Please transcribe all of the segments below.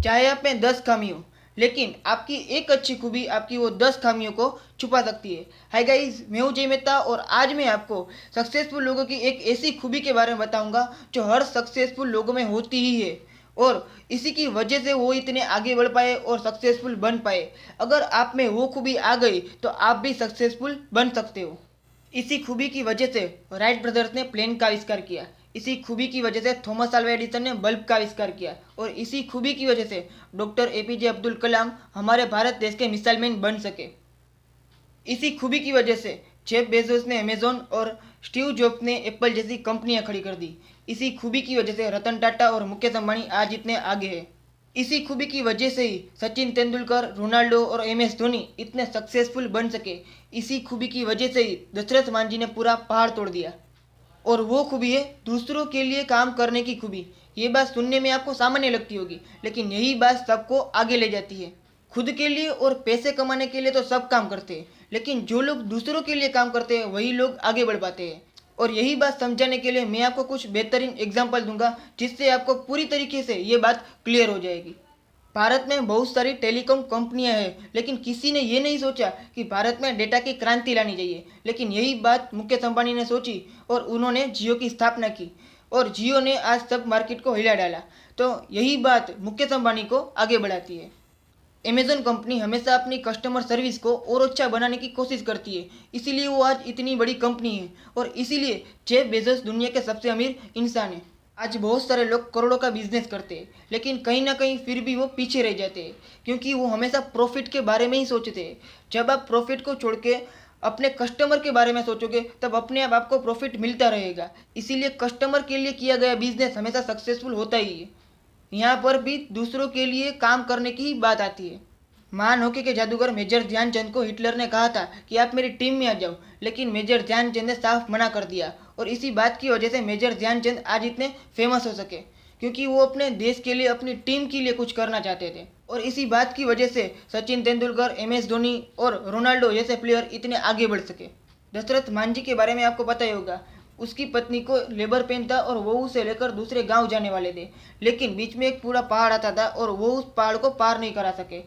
चाहे आप में 10 खामी हो, लेकिन आपकी एक अच्छी खूबी आपकी वो 10 खामियों को छुपा सकती है। हाय गाइस, मैं हूं जय मेहता और आज मैं आपको सक्सेसफुल लोगों की एक ऐसी खूबी के बारे में बताऊंगा जो हर सक्सेसफुल लोगों में होती ही है और इसी की वजह से वो इतने आगे बढ़ पाए और सक्सेसफुल बन पाए। अगर आप में वो खूबी आ गई तो आप भी सक्सेसफुल बन सकते हो। इसी खूबी की वजह से राइट ब्रदर्स ने प्लेन का आविष्कार किया। इसी खूबी की वजह से थॉमस अल्वा एडिसन ने बल्ब का आविष्कार किया और इसी खूबी की वजह से डॉक्टर एपीजे अब्दुल कलाम हमारे भारत देश के मिसाइल मैन बन सके। इसी खूबी की वजह से जेफ बेजोस ने अमेजोन और स्टीव जॉब्स ने एप्पल जैसी कंपनियां खड़ी कर दी। इसी खूबी की वजह से रतन टाटा और मुकेश अंबानी आज इतने आगे हैं। इसी खूबी की वजह से ही सचिन तेंदुलकर, रोनाल्डो और एमएस धोनी इतने सक्सेसफुल बन सके। इसी खूबी की वजह से ही दशरथ मांझी ने पूरा पहाड़ तोड़ दिया। और वो खूबी है दूसरों के लिए काम करने की खूबी। ये बात सुनने में आपको सामान्य लगती होगी, लेकिन यही बात सबको आगे ले जाती है। खुद के लिए और पैसे कमाने के लिए तो सब काम करते हैं, लेकिन जो लोग दूसरों के लिए काम करते हैं वही लोग आगे बढ़ पाते हैं। और यही बात समझाने के लिए मैं आपको कुछ बेहतरीन एग्जाम्पल दूंगा जिससे आपको पूरी तरीके से ये बात क्लियर हो जाएगी। भारत में बहुत सारी टेलीकॉम कंपनियां हैं, लेकिन किसी ने ये नहीं सोचा कि भारत में डेटा की क्रांति लानी चाहिए। लेकिन यही बात मुकेश अंबानी ने सोची और उन्होंने जियो की स्थापना की और जियो ने आज सब मार्केट को हिला डाला। तो यही बात मुकेश अंबानी को आगे बढ़ाती है। अमेजोन कंपनी हमेशा अपनी कस्टमर सर्विस को और अच्छा बनाने की कोशिश करती है, इसीलिए वो आज इतनी बड़ी कंपनी है और इसीलिए जेफ बेजोस दुनिया के सबसे अमीर इंसान है। आज बहुत सारे लोग करोड़ों का बिजनेस करते हैं, लेकिन कहीं ना कहीं फिर भी वो पीछे रह जाते हैं क्योंकि वो हमेशा प्रॉफिट के बारे में ही सोचते हैं। जब आप प्रॉफिट को छोड़ के अपने कस्टमर के बारे में सोचोगे तब अपने आप आपको प्रॉफिट मिलता रहेगा। इसीलिए कस्टमर के लिए किया गया बिजनेस हमेशा सक्सेसफुल होता ही है। यहाँ पर भी दूसरों के लिए काम करने की ही बात आती है। महान हॉकी के जादूगर मेजर ध्यानचंद को हिटलर ने कहा था कि आप मेरी टीम में आ जाओ, लेकिन मेजर ध्यानचंद ने साफ मना कर दिया और इसी बात की वजह से मेजर ध्यानचंद आज इतने फेमस हो सके क्योंकि वो अपने देश के लिए, अपनी टीम के लिए कुछ करना चाहते थे। और इसी बात की वजह से सचिन तेंदुलकर, एमएस धोनी और रोनाल्डो जैसे प्लेयर इतने आगे बढ़ सके। दशरथ मांझी के बारे में आपको पता ही होगा। उसकी पत्नी को लेबर पेन था और वो उसे लेकर दूसरे गांव जाने वाले थे, लेकिन बीच में एक पूरा पहाड़ आता था और वो उस पहाड़ को पार नहीं करा सके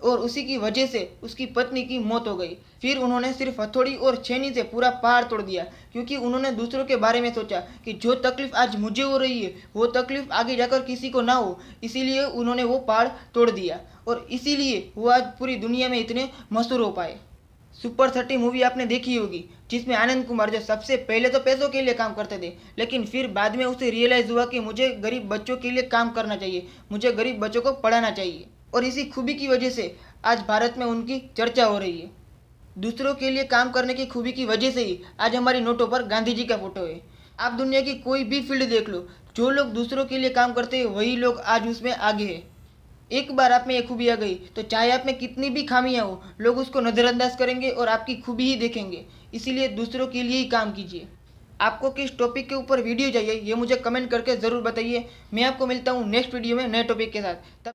और उसी की वजह से उसकी पत्नी की मौत हो गई। फिर उन्होंने सिर्फ हथौड़ी और छेनी से पूरा पहाड़ तोड़ दिया क्योंकि उन्होंने दूसरों के बारे में सोचा कि जो तकलीफ आज मुझे हो रही है वो तकलीफ आगे जाकर किसी को ना हो। इसीलिए उन्होंने वो पहाड़ तोड़ दिया और इसीलिए वो आज पूरी दुनिया में इतने मशहूर हो पाए। सुपर 30 मूवी आपने देखी होगी, जिसमें आनंद कुमार जो सबसे पहले तो पैसों के लिए काम करते थे, लेकिन फिर बाद में उसे रियलाइज़ हुआ कि मुझे गरीब बच्चों के लिए काम करना चाहिए, मुझे गरीब बच्चों को पढ़ाना चाहिए। और इसी खूबी की वजह से आज भारत में उनकी चर्चा हो रही है। दूसरों के लिए काम करने की खूबी की वजह से ही आज हमारी नोटों पर गांधी जी का फोटो है। आप दुनिया की कोई भी फील्ड देख लो, जो लोग दूसरों के लिए काम करते हैं वही लोग आज उसमें आगे हैं। एक बार आप में ये खूबी आ गई तो चाहे आप में कितनी भी खामियां हो, लोग उसको नज़रअंदाज करेंगे और आपकी खूबी ही देखेंगे। इसीलिए दूसरों के लिए ही काम कीजिए। आपको किस टॉपिक के ऊपर वीडियो चाहिए ये मुझे कमेंट करके ज़रूर बताइए। मैं आपको मिलता हूँ नेक्स्ट वीडियो में नए टॉपिक के साथ। तब